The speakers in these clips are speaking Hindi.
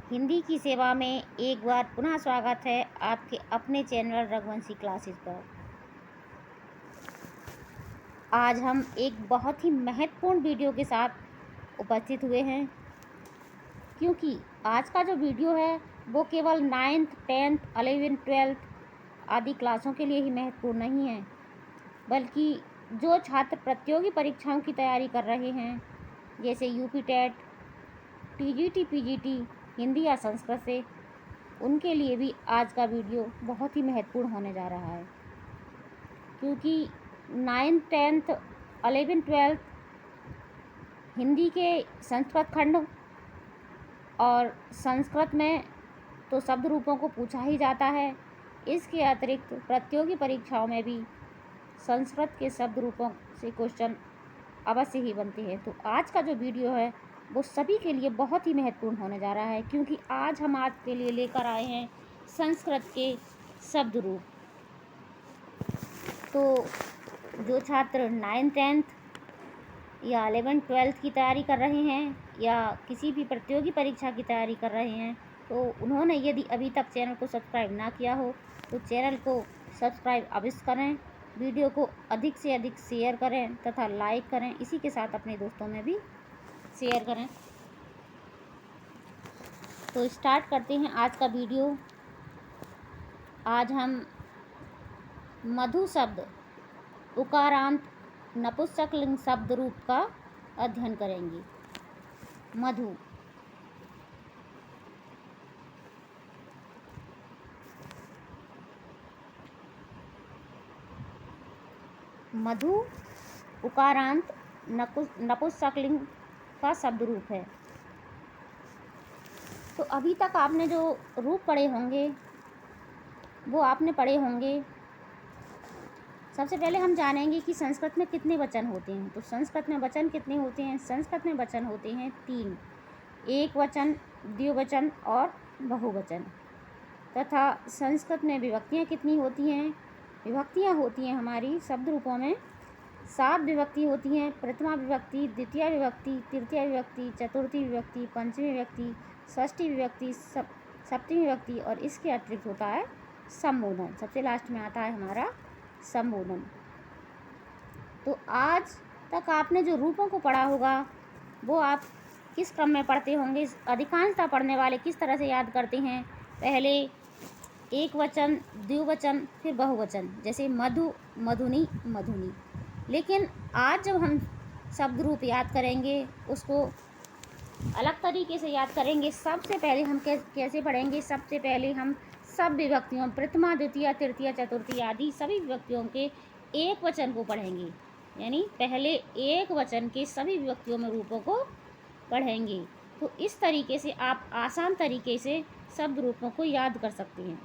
हिंदी की सेवा में एक बार पुनः स्वागत है आपके अपने चैनल रघुवंशी क्लासेस पर। आज हम एक बहुत ही महत्वपूर्ण वीडियो के साथ उपस्थित हुए हैं, क्योंकि आज का जो वीडियो है वो केवल 9th, 10th, 11th, 12th आदि क्लासों के लिए ही महत्वपूर्ण नहीं है, बल्कि जो छात्र प्रतियोगी परीक्षाओं की तैयारी कर रहे हैं, जैसे UP TET, TGT, PGT, Hindi या संस्कृत से, उनके लिए भी आज का वीडियो बहुत ही महत्वपूर्ण होने जा रहा है। क्योंकि 9th, 10th, 11th, 12th Hindi के संस्कृत खंड और संस्कृत में तो शब्द रूपों को पूछा ही जाता है। इसके अतिरिक्त प्रतियोगी परीक्षाओं में भी संस्कृत के शब्द रूपों से क्वेश्चन अवश्य ही बनते हैं। तो आज का जो वीडियो है वो सभी के लिए बहुत ही महत्वपूर्ण होने जा रहा है, क्योंकि आज हम आपके लिए लेकर आए हैं संस्कृत के शब्द रूप। तो जो छात्र 9th, 10th या 11th, 12th की तैयारी कर रहे हैं या किसी भी प्रतियोगी परीक्षा की तैयारी कर रहे हैं, तो उन्होंने यदि अभी तक चैनल को सब्सक्राइब ना किया हो तो चैनल को सब्सक्राइब अवश्य करें, वीडियो को अधिक से अधिक शेयर करें तथा लाइक करें। इसी के साथ अपने दोस्तों में भी शेयर करें। तो स्टार्ट करते हैं आज का वीडियो। आज हम मधु शब्द उकारांत नपुंसकलिंग शब्द रूप का अध्ययन करेंगे। मधु, मधु उकारांत नपुंसकलिंग का शब्द रूप है। तो अभी तक आपने जो रूप पढ़े होंगे वो आपने पढ़े होंगे। सबसे पहले हम जानेंगे कि संस्कृत में कितने वचन होते हैं। तो संस्कृत में वचन कितने होते हैं? संस्कृत में वचन होते हैं 3, एक वचन, द्विवचन और बहुवचन। तथा संस्कृत में विभक्तियाँ कितनी होती हैं? विभक्तियाँ होती हैं हमारी शब्द रूपों में 7 विभक्ति होती हैं। प्रथमा विभक्ति, द्वितीय विभक्ति, तृतीय विभक्ति, चतुर्थी विभक्ति, पंचमी विभक्ति, षष्ठी विभक्ति, सप्तमी विभक्ति और इसके अतिरिक्त होता है संबोधन। सबसे लास्ट में आता है हमारा संबोधन। तो आज तक आपने जो रूपों को पढ़ा होगा वो आप किस क्रम में पढ़ते होंगे? अधिकांशतः पढ़ने वाले किस तरह से याद करते हैं? पहले एक वचन, द्विवचन, फिर बहुवचन, जैसे मधु, मधुनी, मधुनी। लेकिन आज जब हम शब्द रूप याद करेंगे उसको अलग तरीके से याद करेंगे। सबसे पहले हम कैसे पढ़ेंगे? सबसे पहले हम सब विभक्तियों, प्रथमा, द्वितीय, तृतीय, चतुर्थी आदि सभी विभक्तियों के एक वचन को पढ़ेंगे। यानी पहले एक वचन के सभी विभक्तियों में रूपों को पढ़ेंगे। तो इस तरीके से आप आसान तरीके से शब्द रूपों को याद कर सकते हैं।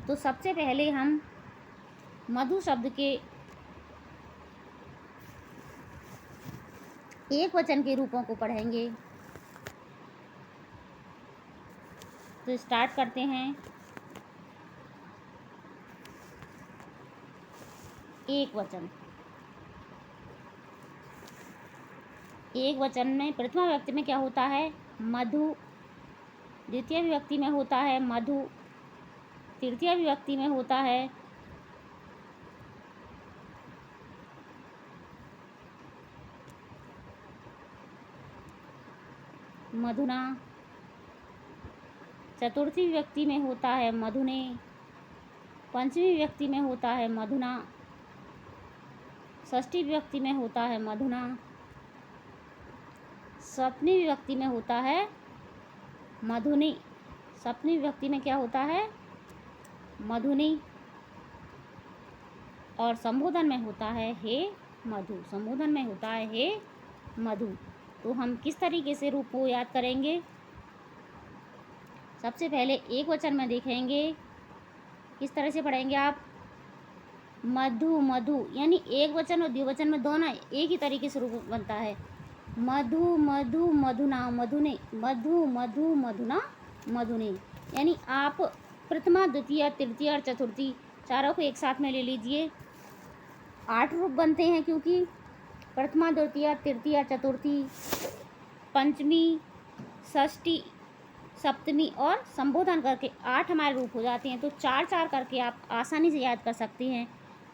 तो सबसे पहले हम मधु शब्द के एक वचन के रूपों को पढ़ेंगे। तो स्टार्ट करते हैं। एक वचन, एक वचन में प्रथमा विभक्ति में क्या होता है? मधु। द्वितीय विभक्ति में होता है मधु। तृतीय विभक्ति में होता है मधुना। चतुर्थी विभक्ति में होता है मधुने। पंचमी विभक्ति में होता है मधुना। षष्ठी विभक्ति में होता है मधुना। सप्तमी विभक्ति में होता है मधुनी। सप्तमी विभक्ति में क्या होता है? मधुनी। और संबोधन में होता है हे मधु। संबोधन में होता है हे मधु। तो हम किस तरीके से रूप को याद करेंगे? सबसे पहले एक वचन में देखेंगे, किस तरह से पढ़ेंगे आप? मधु, मधु, यानी एक वचन और द्विवचन में दोनों एक ही तरीके से रूप बनता है। मधु, मधु, मधुना, मधुने। मधु, मधु, मधुना, मधुने। यानी आप प्रथमा, द्वितीय, तृतीय और चतुर्थी चारों को एक साथ में ले लीजिए। 8 रूप बनते हैं, क्योंकि प्रथमा, द्वितीय, तृतीय, चतुर्थी, पंचमी, षष्ठी सप्तमी और संबोधन करके 8 हमारे रूप हो जाते हैं। तो 4-4 करके आप आसानी से याद कर सकते हैं।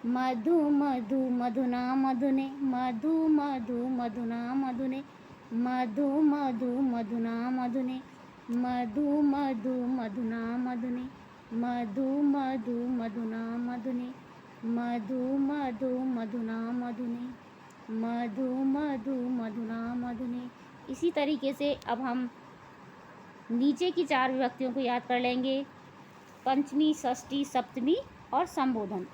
मधु मधु मधुना मधुने, मधु मधु मधुना मधुने, मधु मधु मधुना मधुने, मधु मधु मधुना मधुने, मधु मधु मधुना मधुने, मधु मधु मधुना मधुने, मधु मधु मधुना मधुने। इसी तरीके से अब हम नीचे की 4 विभक्तियों को याद कर लेंगे। पंचमी, षष्ठी, सप्तमी और संबोधन।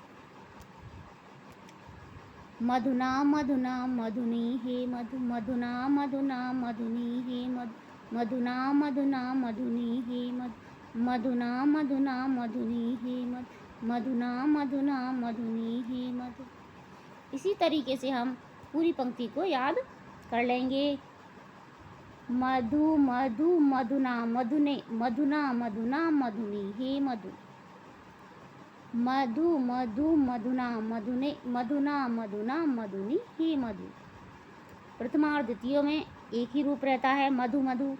मधुना मधुना मधुनी हे मधु, मधुना मधुना मधुनी हे मधु, मधुना मधुना मधुनी हे मधु, मधुना मधुना मधुनी हे मधु, मधुना मधुना मधुनी हे मधु। इसी तरीके से हम पूरी पंक्ति को याद कर लेंगे। मधु मधु मधुना मधुने, मधुना मधुना मधुनी हे मधु, मधु मधु मधुना मधुने, मधुना मधुना मधुनी हे मधु। प्रथमा और द्वितीय में एक ही रूप रहता है, मधु मधु।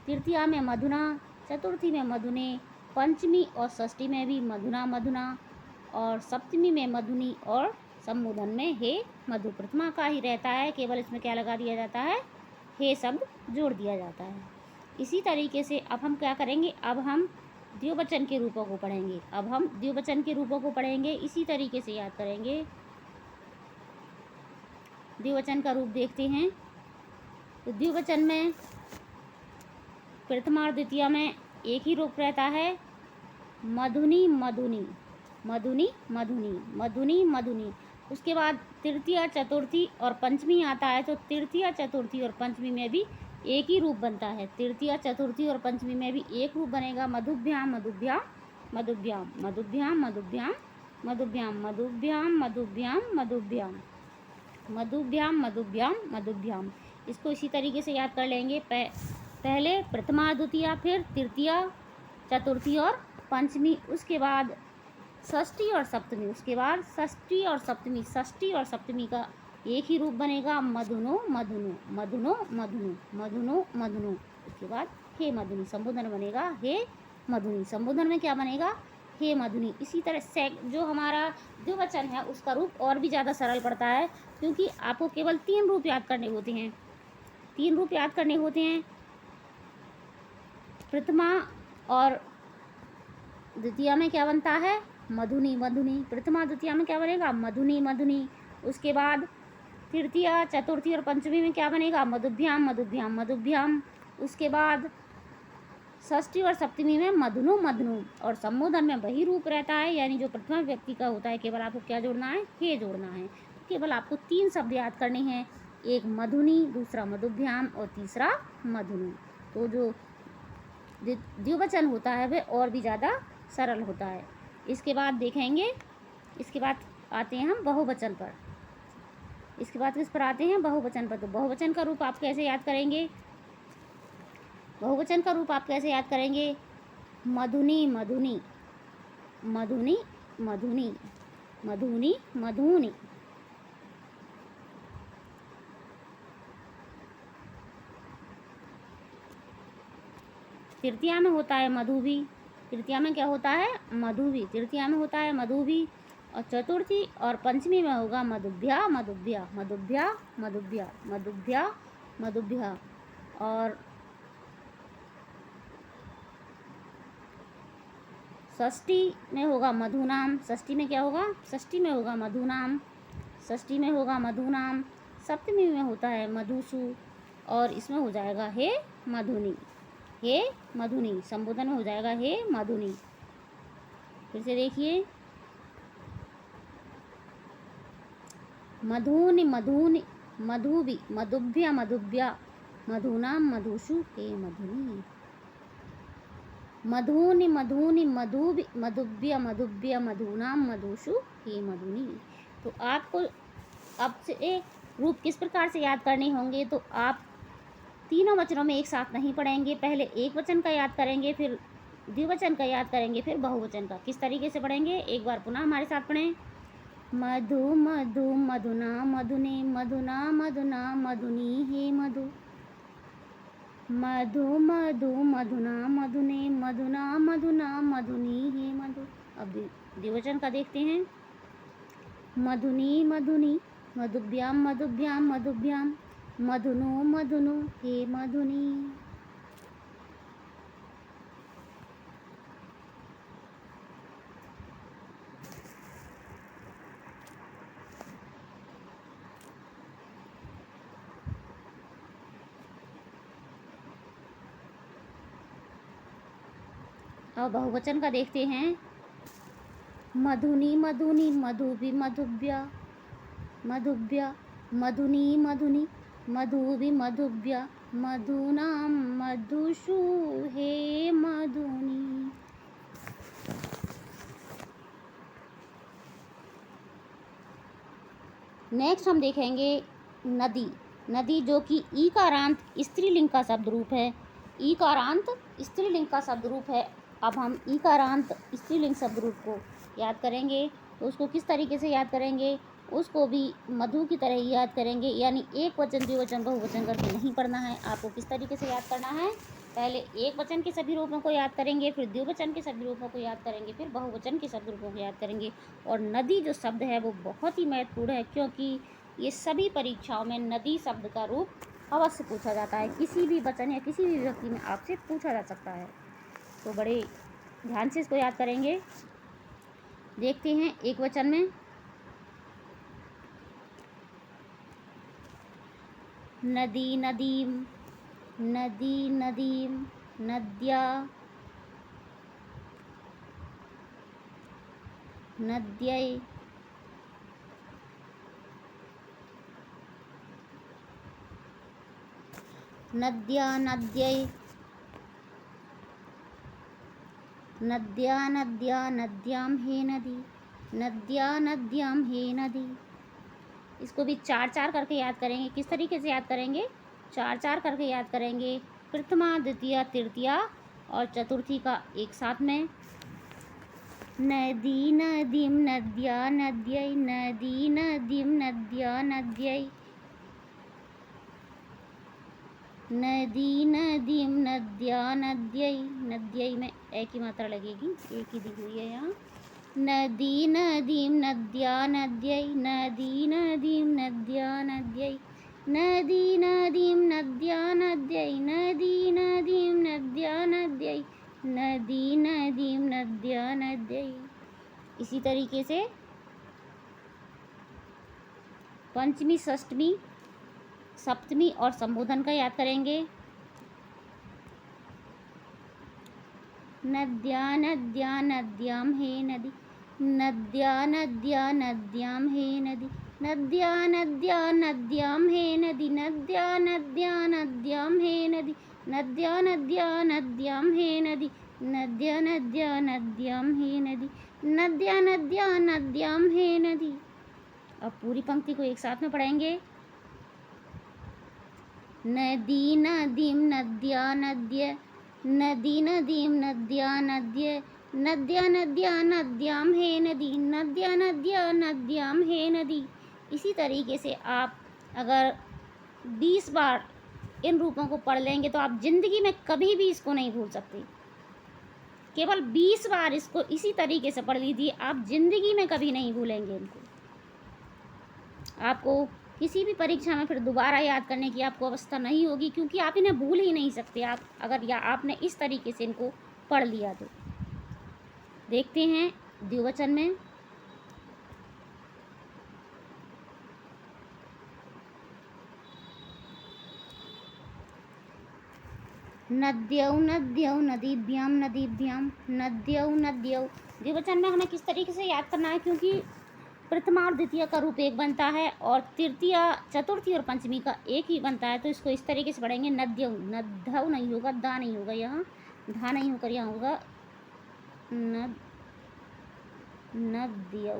तृतीया में मधुना, चतुर्थी में मधुने, पंचमी और षष्ठी में भी मधुना मधुना, और सप्तमी में मधुनी और संबोधन में हे मधु। प्रथमा का ही रहता है, केवल इसमें क्या लगा दिया जाता है, हे शब्द जोड़ दिया जाता है। इसी तरीके से अब हम क्या करेंगे, अब हम द्विवचन के रूपों को पढ़ेंगे। अब हम द्विवचन के रूपों को पढ़ेंगे, इसी तरीके से याद करेंगे। द्विवचन का रूप देखते हैं। तो द्विवचन में प्रथमा और द्वितीया में एक ही रूप रहता है, मधुनी मधुनी, मधुनी मधुनी, मधुनी मधुनी। उसके बाद तृतीया, चतुर्थी और पंचमी आता है। तो तृतीया, चतुर्थी और पंचमी में भी एक ही रूप बनता है। तृतीया, चतुर्थी और पंचमी में भी एक रूप बनेगा, मधुभ्याम मधुभ्याम मधुभ्याम, मधुभ्याम मधुभ्याम मधुभ्याम, मधुभ्याम मधुभ्याम मधुभ्याम, मधुभ्याम मधुभ्याम मधुभ्याम। इसको इसी तरीके से याद कर लेंगे। पहले प्रथमा द्वितीया, फिर तृतीया, चतुर्थी और पंचमी, उसके बाद षष्ठी और सप्तमी, उसके बाद षष्ठी और सप्तमी। षष्ठी और सप्तमी का एक ही रूप बनेगा, मधुनो मधुनो, मधुनो मधुनो, मधुनो मधुनो। उसके बाद हे मधुनी। संबोधन बनेगा हे मधुनी। संबोधन में क्या बनेगा, हे मधुनी। इसी तरह से जो हमारा द्विवचन है उसका रूप और भी ज़्यादा सरल पड़ता है, क्योंकि आपको केवल 3 रूप याद करने होते हैं। 3 रूप याद करने होते हैं। प्रथमा और द्वितीया में क्या बनता है, मधुनी मधुनी। प्रथमा द्वितीया में क्या बनेगा, मधुनी मधुनी। उसके बाद तृतीया, चतुर्थी और पंचमी में क्या बनेगा, मधुभ्याम मधुभ्याम मधुभ्याम। उसके बाद षष्ठी और सप्तमी में मधुनो मधुनो। और संबोधन में वही रूप रहता है, यानी जो प्रथमा व्यक्ति का होता है, केवल आपको क्या जोड़ना है, हे जोड़ना है। केवल आपको 3 शब्द याद करने हैं, एक मधुनी, दूसरा मधुभ्याम और तीसरा मधुनी। तो जो द्विवचन होता है वह और भी ज़्यादा सरल होता है। इसके बाद देखेंगे, इसके बाद आते हैं हम बहुवचन पर। इसके बाद किस पर आते हैं, बहुवचन पर। तो बहुवचन का रूप आप कैसे याद करेंगे, बहुवचन का रूप आप कैसे याद करेंगे, मधुनी मधुनी, मधुनी मधुनी, मधुनी मधुनी। तृतीया में होता है मधु भी। तृतीया में क्या होता है, मधु भी। तृतीया में होता है मधु भी। और चतुर्थी और पंचमी में होगा मधुभ्या मधुभ्या, मधुभ्या मधुभ्या, मधुभ्या मधुभ्या। और षष्ठी में होगा मधुनाम। षष्ठी में क्या होगा, षष्ठी में होगा मधुनाम, षष्ठी में होगा मधुनाम। सप्तमी में होता है मधुसु, और इसमें हो जाएगा हे मधुनी, हे मधुनी। संबोधन में हो जाएगा हे मधुनी। फिर से देखिए, मधुनि मधुनि, मधुबी, मधुभ्य मधुभ्या, मधुनाम मधुषु हे मधुनी। मधुनि मधुनि मधुबी, मधुभ्य मधुभ्य, मधुनाम मधुषु हे मधुनी। तो आपको अब से रूप किस प्रकार से याद करने होंगे, तो आप तीनों वचनों में एक साथ नहीं पढ़ेंगे। पहले एक वचन का याद करेंगे, फिर द्विवचन का याद करेंगे, फिर बहुवचन का। किस तरीके से पढ़ेंगे, एक बार पुनः हमारे साथ पढ़ें। मधु मधु मधुना मधुने, मधुना मधुना मधुनी हे मधु, मधु मधु मधुना मधुने मधुना मधुना मधुनी हे मधु। अब द्विवचन का देखते हैं। मधुनी मधुनी मधुभ्याम मधुभ्याम मधुभ्याम मधुनो मधुनो हे मधुनी। अब बहुवचन का देखते हैं। मधुनी मधुनी मधुभि मधुभ्या मधुभ्या मधुनी मधुनी मधुभि मधुभ्या मधुनाम मधुषु हे मधुनी। नेक्स्ट हम देखेंगे नदी। नदी जो कि ईकारांत स्त्रीलिंग का शब्द रूप है। ईकारांत स्त्रीलिंग का शब्द रूप है। अब हम ईकारांत स्त्रीलिंग शब्द रूप को याद करेंगे तो उसको किस तरीके से याद करेंगे, उसको भी मधु की तरह ही याद करेंगे। यानी एक वचन द्विवचन बहुवचन करके नहीं पढ़ना है। आपको किस तरीके से याद करना है, पहले एक वचन के सभी रूपों को याद करेंगे, फिर द्विवचन के सभी रूपों को याद करेंगे, फिर बहुवचन के सभी रूपों को याद करेंगे। और नदी जो शब्द है वो बहुत ही महत्वपूर्ण है, क्योंकि ये सभी परीक्षाओं में नदी शब्द का रूप अवश्य पूछा जाता है। किसी भी वचन या किसी भी व्यक्ति में आपसे पूछा जा सकता है, तो बड़े ध्यान से इसको याद करेंगे। देखते हैं एक वचन में। नदी नदीम नदी नदीम नद्या नद्यै नद्या नद्यै नद्या नद्या नद्यां हे नदी नद्या नद्यां हे नदी। इसको भी चार चार करके याद करेंगे। किस तरीके से याद करेंगे, चार चार करके याद करेंगे। प्रथमा द्वितीया तृतीया और चतुर्थी का एक साथ में। नदी नदीम नद्या नद्यै नदी नदीम नद्या नद्यै नदी नदीम नद्या नद्यै। नद्यै में ए की मात्रा लगेगी, एक ही दी हुई है यहाँ। नदी नदीम नद्या नद्यै नदी नदीम नद्या नद्यै नदी नदीम नद्या नद्यै नदी नदीम नद्या नद्यै नदी नदीम नद्या नद्यै। इसी तरीके से पंचमी षष्ठमी सप्तमी और संबोधन का याद करेंगे। नद्या नद्या नद्यां हे नदी नद्या नद्या नद्यां हे नदी नद्या नद्या नद्यां हे नदी नद्या नद्या नद्यां हे नदी नद्या नद्या नद्यां हे नदी नद्या नद्या नद्यां हे नदी नद्या नद्या नद्यां हे नदी। अब पूरी पंक्ति को एक साथ में पढ़ेंगे। नदी नदीम नद्या नद्य नदी नदीम नद्या नद्य नद्या नद्या नद्यां हे नदी नद्या नद्या नद्यां हे नदी। इसी तरीके से आप अगर 20 बार इन रूपों को पढ़ लेंगे तो आप जिंदगी में कभी भी इसको नहीं भूल सकते। केवल 20 बार इसको इसी तरीके से पढ़ लीजिए, आप जिंदगी में कभी नहीं भूलेंगे इनको। आपको किसी भी परीक्षा में फिर दोबारा याद करने की आपको अवस्था नहीं होगी, क्योंकि आप इन्हें भूल ही नहीं सकते आप अगर या आपने इस तरीके से इनको पढ़ लिया तो। देखते हैं द्विवचन में। नद्यौ नद्यौ नदीभ्यां नदीभ्यां नद्यौ नद्यौ। द्विवचन में हमें किस तरीके से याद करना है, क्योंकि प्रथमा और द्वितीय का रूप एक बनता है और तृतीय चतुर्थी और पंचमी का एक ही बनता है, तो इसको इस तरीके से पढ़ेंगे। नद्यौ, नद्धौ नहीं होगा, दा नहीं होगा, यहाँ धा नहीं होकर यहाँ होगा नद्यौ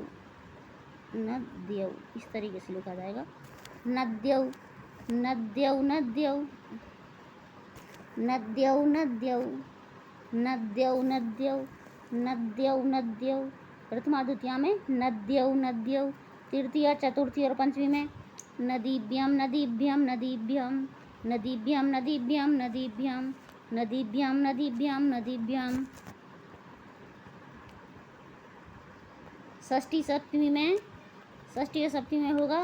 नद्यौ। इस तरीके से लिखा जाएगा। नद्यौ नद्यौ नद्यौ नद्यौ नद्यौ नद्यौ नद्यौ नद्यौ नद्यौ। प्रथमा द्वितीया में नद्यौ नद्यौ, तृतीया चतुर्थी और पंचमी में नदीभ्यां नदीभ्यां नदीभ्यां नदीभ्यां नदीभ्यां नदीभ्यां नदीभ्यां नदीभ्यां नदीभ्यां। षष्ठी सप्तमी में होगा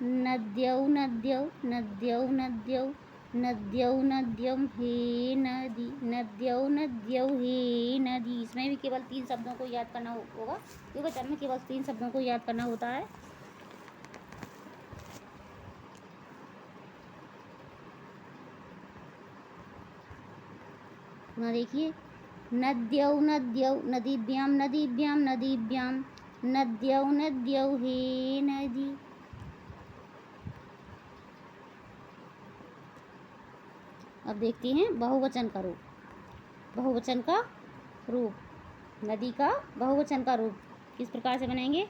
नद्यौ नद्यौ नद्यौ नद्यौ नद्यौ नद्यौ हे नदी, नद्यौ नद्यौ हे नदी। इसमें भी केवल 3 शब्दों को याद करना होगा। द्विवचन में केवल 3 शब्दों को याद करना होता है। ना देखिए, नद्यौ नद्यौ नदीभ्यां नदीभ्यां नदीभ्यां नद्यौ नद्यौ हे नदी। अब देखते हैं बहुवचन का रूप। बहुवचन का रूप, नदी का बहुवचन का रूप किस प्रकार से बनाएंगे।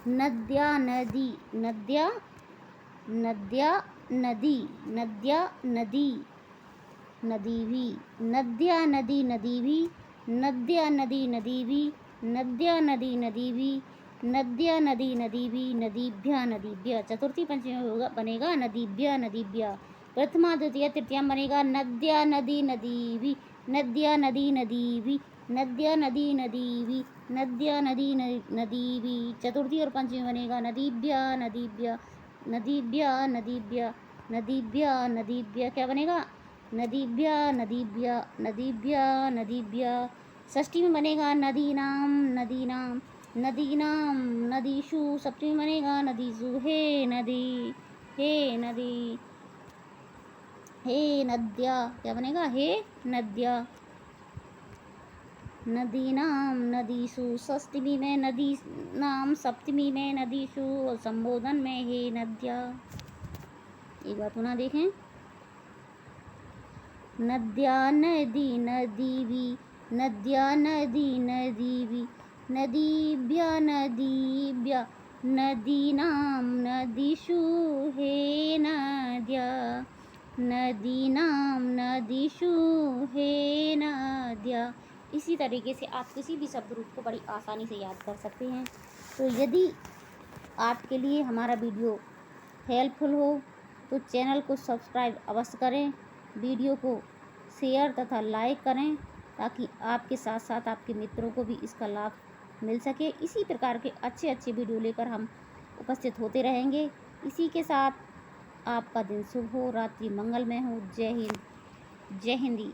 नद्या नदी, नद्या नद्या नदी, नद्या नदी, नदी भी, नद्या नदी नदी भी, नद्या नदी नदी भी, नद्या नदी नदी भी, नद्या नदी नदी भी, नदीभ्या नदीभ्य। चतुर्थी पंचमी होगा बनेगा नदीभ्या नदीभ्या। प्रथमा द्वितीय तृतीया बनेगा नद्या नदी नदी भी, नद्या नदी नदी भी, नद्या नदी नदी भी, नद्या नदी नदी भी। चतुर्थी और पंचमी बनेगा नदीभ्या नदीभ्या नदीभ्या नदीभ्या नदीभ्या नदीभ्या। क्या बनेगा नदीभ्या नदीभ्या नदीभ्या नदीभ्या। षष्ठी में बनेगा नदीनाम नदीनाम नदीनाम नदीषु। सप्तमी में बनेगा नदीषु हे नदी, हे नदी, हे नद्या। क्या बनेगा हे नद्या, नदीनाम नदीषु। षष्ठी में नदी नाम, सप्तमी में नदीषु और संबोधन में हे नद्या। एक बार पुनः देखें, नद्या नदी नदीवी, नद्या नदी नदीवी, नदीभ्या नदीभ्या नदीनाम नदीषु हे नद्या, नदीनाम नदीषु हे नद्या। इसी तरीके से आप किसी भी शब्द रूप को बड़ी आसानी से याद कर सकते हैं। तो यदि आपके लिए हमारा वीडियो हेल्पफुल हो तो चैनल को सब्सक्राइब अवश्य करें, वीडियो को शेयर तथा लाइक करें ताकि आपके साथ साथ आपके मित्रों को भी इसका लाभ मिल सके। इसी प्रकार के अच्छे अच्छे वीडियो लेकर हम उपस्थित होते रहेंगे। इसी के साथ आपका दिन शुभ हो, रात्रि मंगलमय हो। जय हिंद, जय हिंदी।